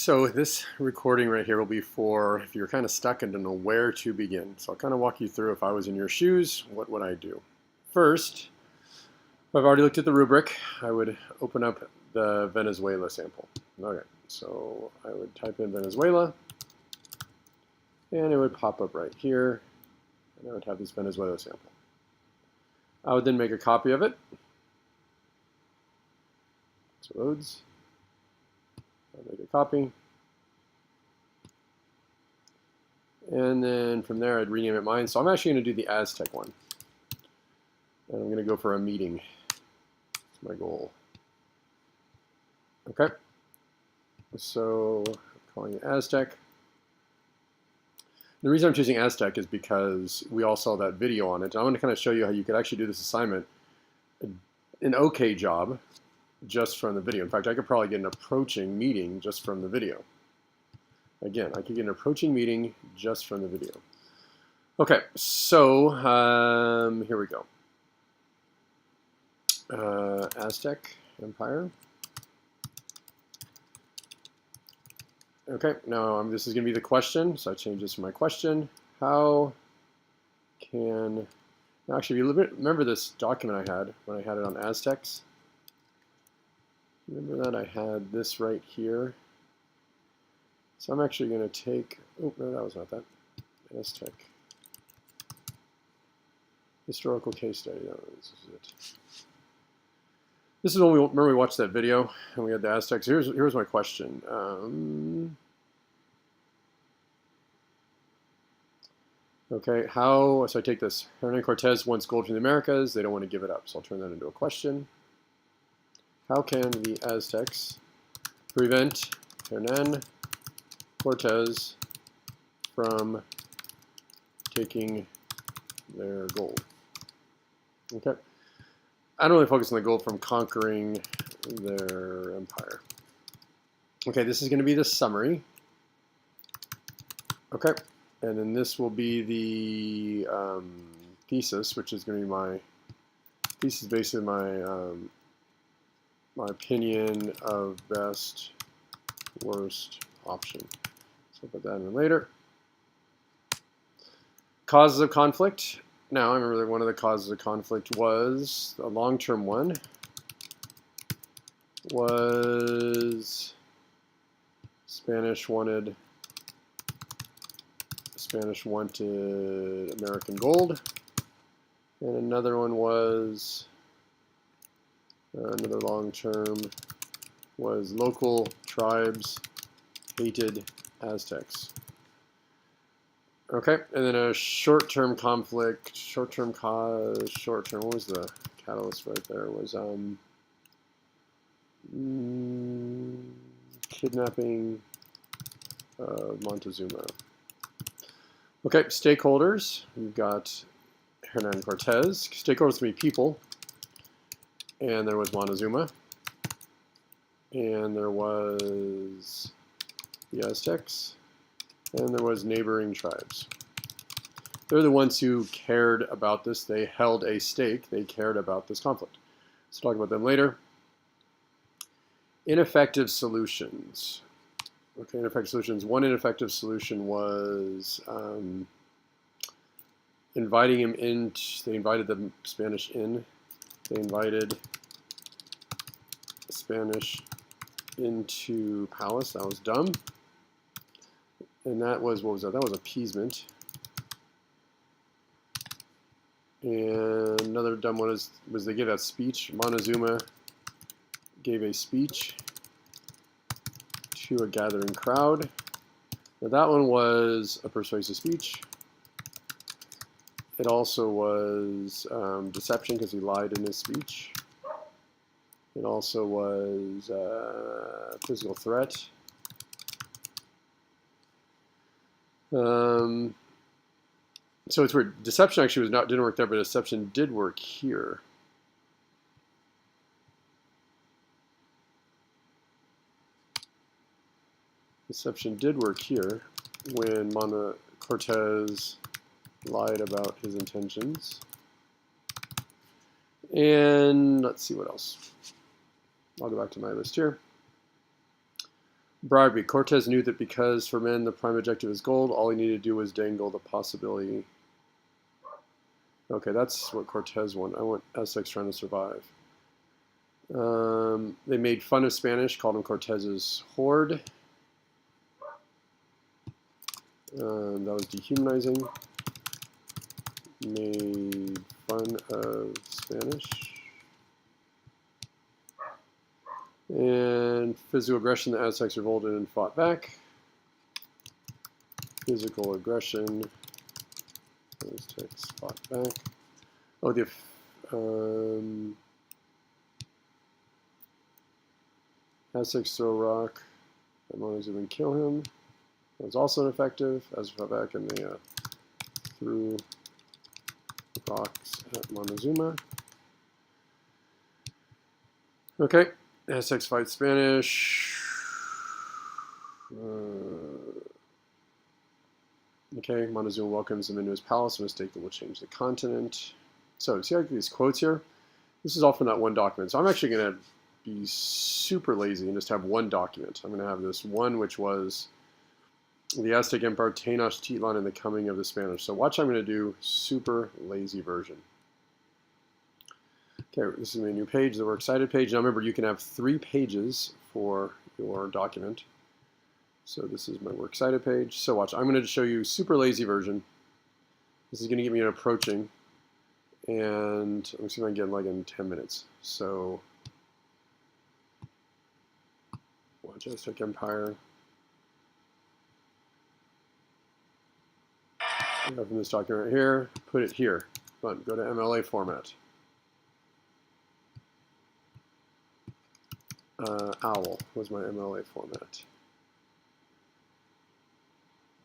So this recording right here will be for if you're kind of stuck and don't know where to begin. So I'll kind of walk you through if I was in your shoes, what would I do? First, if I've already looked at the rubric, I would open up the Venezuela sample. Okay, so I would type in Venezuela, and it would pop up right here, and I would have this Venezuela sample. I would then make a copy of it. So loads. I'll make a copy. And then from there, I'd rename it mine. So I'm actually going to do the Aztec one. And I'm going to go for a meeting. That's my goal. Okay. So I'm calling it Aztec. The reason I'm choosing Aztec is because we all saw that video on it. I want to kind of show you how you could actually do this assignment an okay job just from the video. In fact, I could probably get an approaching meeting just from the video. Again, I could get an approaching meeting just from the video. Okay, so here we go. Aztec Empire. Okay, now this is going to be the question, so I change this to my question. How can, actually, if you remember this document I had when I had it on Aztecs? Remember that I had this right here? So I'm actually going to take, oh, no, that was not that. Aztec. Historical case study. No, this is it. This is when we remember we watched that video and we had the Aztecs. Here's my question. Okay, so I take this. Hernan Cortez wants gold from the Americas. They don't want to give it up. So I'll turn that into a question. How can the Aztecs prevent Hernan Cortez from taking their gold? Okay. I don't really focus on the gold from conquering their empire. Okay, this is going to be the summary. Okay, and then this will be the thesis, which is going to be my thesis, basically my opinion of best, worst option. So I'll put that in later. Causes of conflict. Now, I remember that one of the causes of conflict was, a long-term one, was Spanish wanted American gold. And another one was, another long-term was local tribes hated Aztecs. Okay, and then a short-term conflict, short-term cause, short-term, what was the catalyst right there? It was kidnapping of Montezuma. Okay, stakeholders, we've got Hernan Cortez. Stakeholders can be people, and there was Montezuma, and there was the Aztecs, and there was neighboring tribes. They're the ones who cared about this. They held a stake. They cared about this conflict. Let's talk about them later. Ineffective solutions. Okay, ineffective solutions. One ineffective solution was inviting him in. They invited the Spanish in. They invited the Spanish into palace. That was dumb. And that was, what was that? That was appeasement. And another dumb one was they gave that speech. Montezuma gave a speech to a gathering crowd. Now that one was a persuasive speech. It also was deception because he lied in his speech. It also was physical threat. So it's weird. Deception actually didn't work there, but deception did work here. Deception did work here when Cortez lied about his intentions. And let's see what else. I'll go back to my list here. Bribery. Cortez knew that because for men the prime objective is gold, all he needed to do was dangle the possibility. Okay, that's what Cortez wanted. I want Aztecs trying to survive. They made fun of Spanish, called them Cortez's horde. That was dehumanizing. Made fun of Spanish. And physical aggression, the Aztecs revolted and fought back. Physical aggression, Aztecs fought back. Oh, the Aztecs throw rock at Montezuma and kill him. That was also ineffective. Aztecs fought back and they threw rocks at Montezuma. Okay, Aztecs fight Spanish. Okay, Montezuma welcomes them into his palace, a mistake that will change the continent. So, see these quotes here? This is all from that one document. So I'm actually going to be super lazy and just have one document. I'm going to have this one, which was the Aztec Empire, Tenochtitlan, and the coming of the Spanish. So watch, I'm going to do super lazy version. Okay, this is my new page, the We're Excited page. Now remember, you can have 3 pages for your document. So this is my We're Excited page. So watch, I'm going to show you super lazy version. This is going to give me an approaching. And I'm see if I can get like in 10 minutes. So watch Aztec Empire. Open this document right here, put it here. Fun. Go to MLA format. OWL was my MLA format.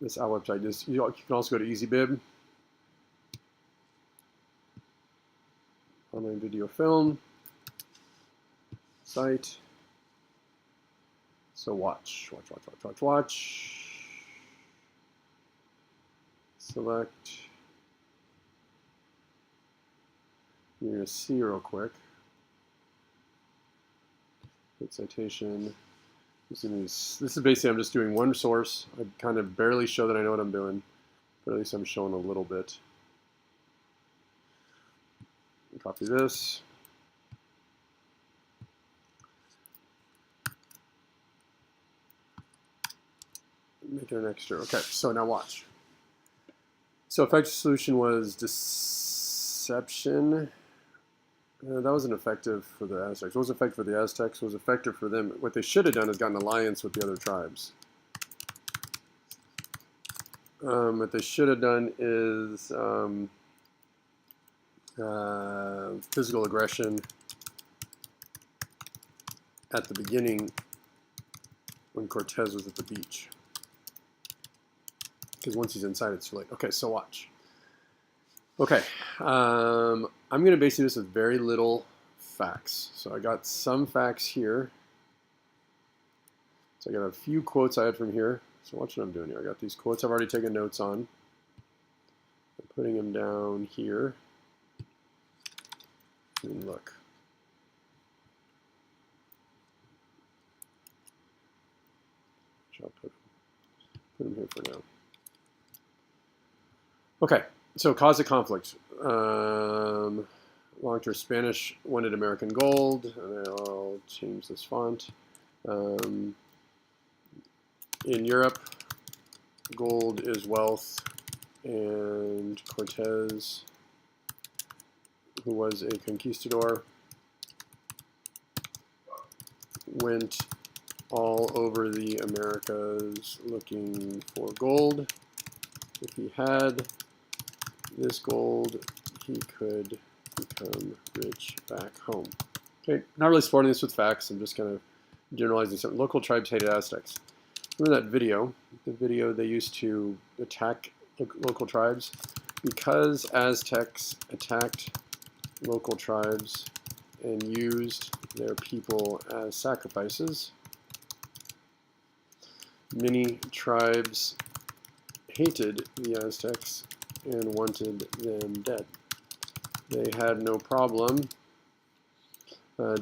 This OWL website is, you can also go to EasyBib. Online video film site. So watch. Select. You're going to see real quick. Hit citation. This is basically, I'm just doing one source. I kind of barely show that I know what I'm doing, but at least I'm showing a little bit. Copy this. Make it an extra. Okay, so now watch. So effective solution was deception. That wasn't effective for the Aztecs. What was effective for the Aztecs? What was effective for them? What they should have done is gotten an alliance with the other tribes. What they should have done is physical aggression at the beginning when Cortez was at the beach. Because once he's inside, it's too late. Okay, so watch. Okay, I'm going to basically do this with very little facts. So I got some facts here. So I got a few quotes I had from here. So watch what I'm doing here. I got these quotes I've already taken notes on. I'm putting them down here. And look. I'll put them here for now. Okay, so cause of conflict. Long-term Spanish wanted American gold. And I'll change this font. In Europe, gold is wealth, and Cortez, who was a conquistador, went all over the Americas looking for gold. If he had this gold, he could become rich back home. Okay, not really supporting this with facts. I'm just kind of generalizing something. Local tribes hated Aztecs. Remember that video? The video they used to attack local tribes? Because Aztecs attacked local tribes and used their people as sacrifices, many tribes hated the Aztecs and wanted them dead. They had no problem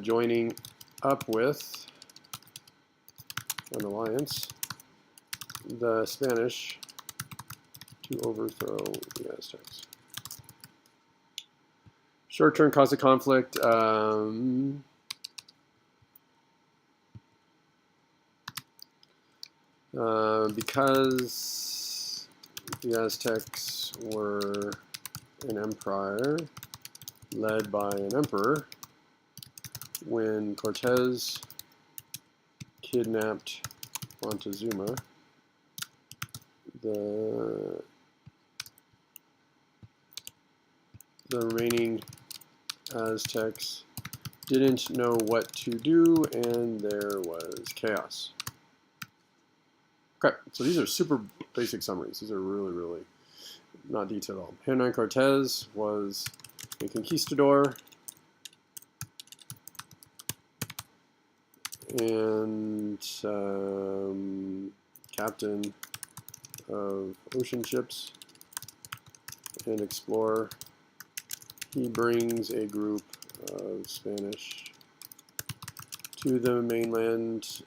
joining up with an alliance, the Spanish, to overthrow the Aztecs. Short-term cause of conflict. Because the Aztecs were an empire led by an emperor, when Cortez kidnapped Montezuma, the remaining Aztecs didn't know what to do, and there was chaos. Okay, so these are super basic summaries. These are really, really not detailed at all. Hernan Cortez was a conquistador and captain of ocean ships and explorer. He brings a group of Spanish to the mainland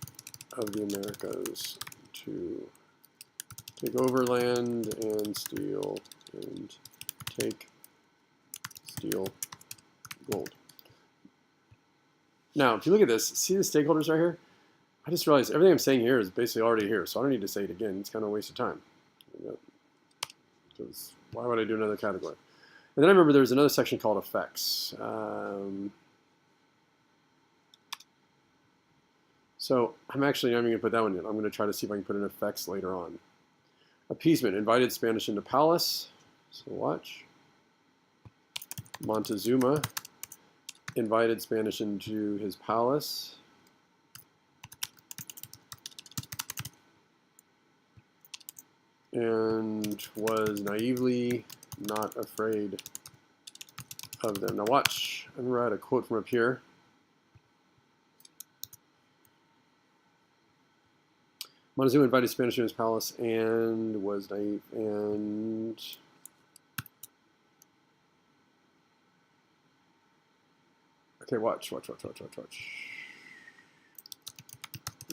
of the Americas to take over land and steal gold. Now, if you look at this, see the stakeholders right here? I just realized everything I'm saying here is basically already here, so I don't need to say it again. It's kind of a waste of time. Because why would I do another category? And then I remember there was another section called effects. So I'm not even going to put that one in. I'm going to try to see if I can put in effects later on. Appeasement, invited Spanish into palace. So watch. Montezuma invited Spanish into his palace. And was naively not afraid of them. Now watch. I remember I had a quote from up here. Montezuma invited Spanish into his palace and was naive and okay, watch.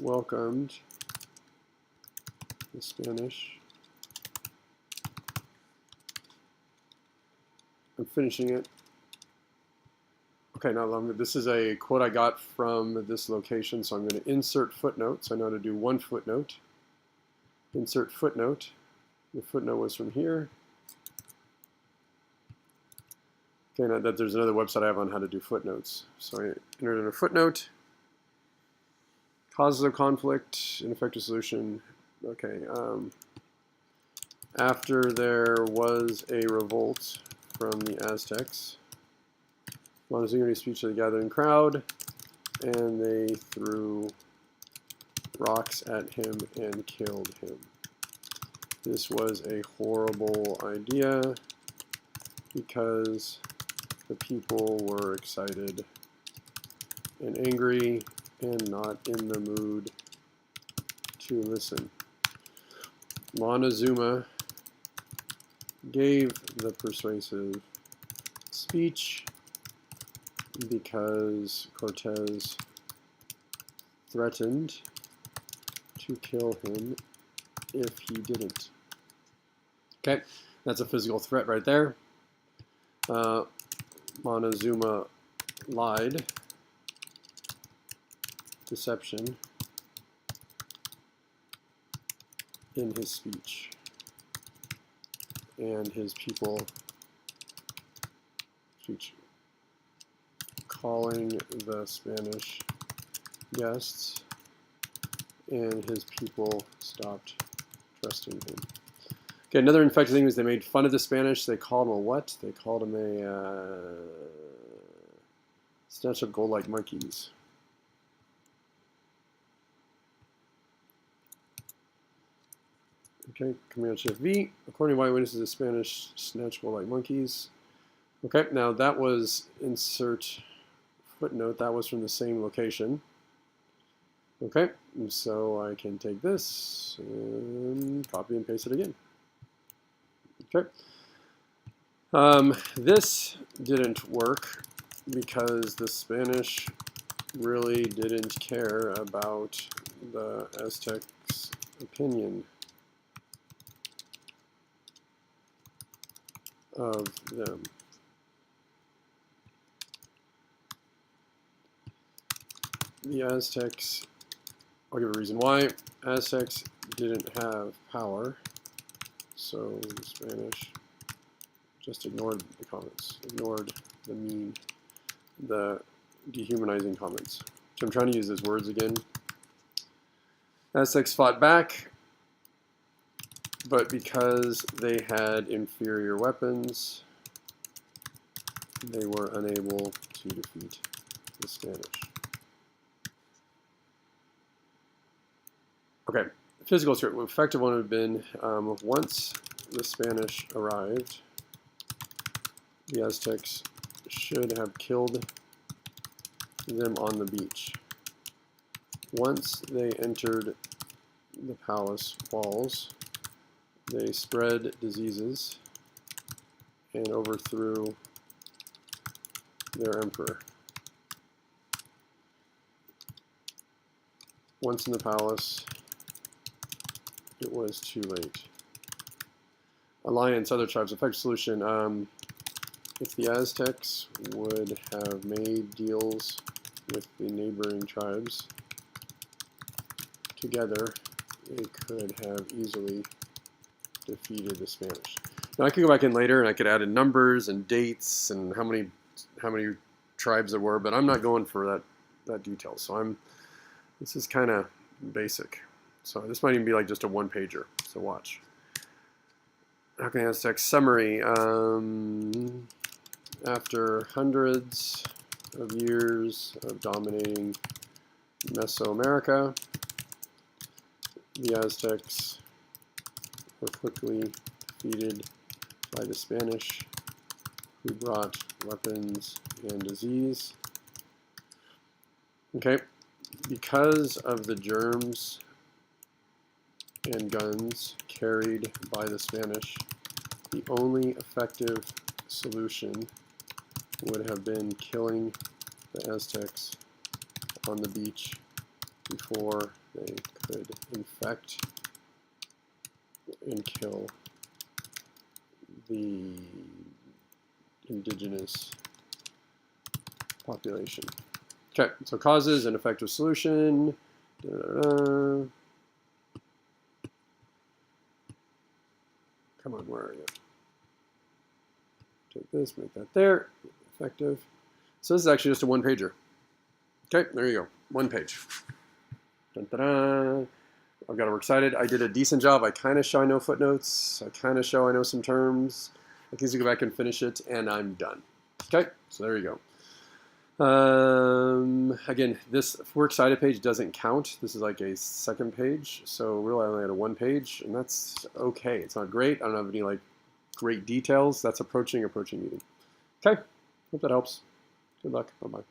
Welcomed the Spanish. I'm finishing it. Okay, now this is a quote I got from this location, so I'm going to insert footnotes. I know how to do one footnote. Insert footnote. The footnote was from here. Okay, now that there's another website I have on how to do footnotes. So I entered in a footnote. Causes of conflict, ineffective solution. Okay. After there was a revolt from the Aztecs, Montezuma gave a speech to the gathering crowd, and they threw rocks at him and killed him. This was a horrible idea because the people were excited and angry and not in the mood to listen. Montezuma gave the persuasive speech because Cortez threatened to kill him if he didn't. Okay, that's a physical threat right there. Montezuma lied, deception, in his speech, and his people speech, calling the Spanish guests, and his people stopped trusting him. Okay, another infected thing was they made fun of the Spanish. They called him a what? They called him a snatch of gold like monkeys. Okay, Command-Shift-V. According to eyewitnesses, the Spanish snatch gold like monkeys. Okay, now that was insert footnote. That was from the same location. Okay, and so I can take this and copy and paste it again. Okay. This didn't work because the Spanish really didn't care about the Aztecs' opinion of them. The Aztecs, I'll give a reason why. Aztecs didn't have power, so the Spanish just ignored the comments, ignored the dehumanizing comments. So I'm trying to use those words again. Aztecs fought back, but because they had inferior weapons, they were unable to defeat the Spanish. Okay, physical threat. The effective one would have been once the Spanish arrived, the Aztecs should have killed them on the beach. Once they entered the palace walls, they spread diseases and overthrew their emperor. Once in the palace, it was too late. Alliance, other tribes, effective solution. If the Aztecs would have made deals with the neighboring tribes together, they could have easily defeated the Spanish. Now I could go back in later and I could add in numbers and dates and how many tribes there were, but I'm not going for that detail. So this is kind of basic. So this might even be like just a one-pager. So watch. How can the Aztec summary? After hundreds of years of dominating Mesoamerica, the Aztecs were quickly defeated by the Spanish, who brought weapons and disease. Okay, because of the germs and guns carried by the Spanish, the only effective solution would have been killing the Aztecs on the beach before they could infect and kill the indigenous population. Okay, so causes and effective solution. Come on, where are you? Take this, make that there. Effective. So this is actually just a one-pager. Okay, there you go. One page. Dun, dun, dun. I've got to work cited. I did a decent job. I kind of show I know footnotes. I kind of show I know some terms. I can go back and finish it, and I'm done. Okay, so there you go. Again, this works cited page doesn't count. This is like a second page, so really I only had a one page, and that's okay. It's not great. I don't have any like great details. That's approaching meeting. Okay, hope that helps. Good luck. Bye-bye.